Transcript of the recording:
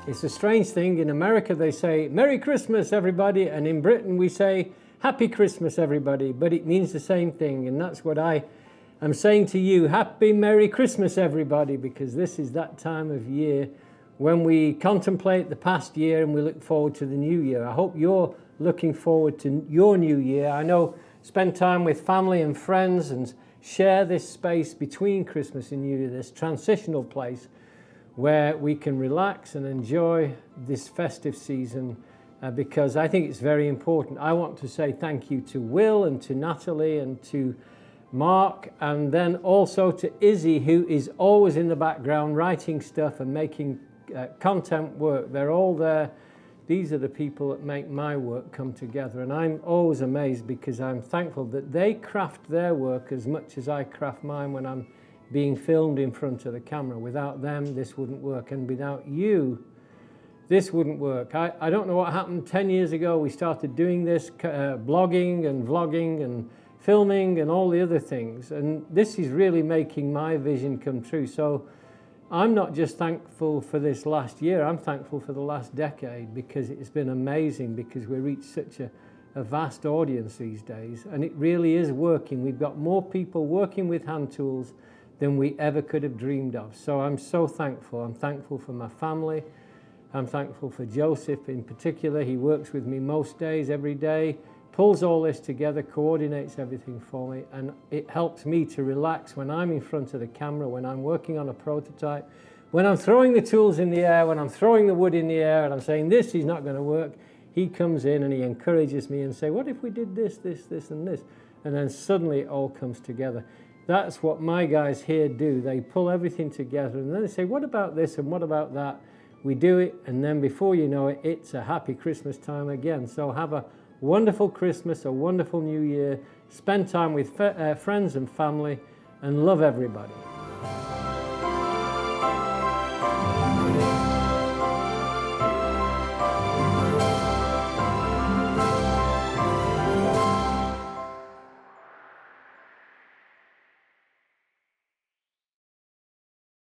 It's a strange thing. In America, they say, Merry Christmas, everybody. And in Britain, we say, Happy Christmas, everybody. But it means the same thing. And that's what I am saying to you. Happy Merry Christmas, everybody, because this is that time of year when we contemplate the past year and we look forward to the new year. I hope you're looking forward to your new year. I know, spend time with family and friends and share this space between Christmas and New Year, this transitional place where we can relax and enjoy this festive season because I think it's very important. I want to say thank you to Will and to Natalie and to Mark, and then also to Izzy, who is always in the background writing stuff and making content work. They're all there. These are the people that make my work come together, and I'm always amazed because I'm thankful that they craft their work as much as I craft mine when I'm being filmed in front of the camera. Without them, this wouldn't work, and without you, this wouldn't work. I don't know what happened 10 years ago. We started doing this, blogging and vlogging and filming and all the other things, and this is really making my vision come true. So I'm not just thankful for this last year, I'm thankful for the last decade because it's been amazing, because we reach such a vast audience these days, and it really is working. We've got more people working with hand tools than we ever could have dreamed of. So I'm so thankful. I'm thankful for my family. I'm thankful for Joseph in particular. He works with me most days, every day, pulls all this together, coordinates everything for me, and it helps me to relax when I'm in front of the camera, when I'm working on a prototype, when I'm throwing the tools in the air, when I'm throwing the wood in the air and I'm saying this is not going to work. He comes in and he encourages me and say, what if we did this, this, this and this? And then suddenly it all comes together. That's what my guys here do. They pull everything together and then they say, what about this and what about that? We do it, and then before you know it, it's a happy Christmas time again. So have a wonderful Christmas, a wonderful New Year. Spend time with friends and family, and love everybody.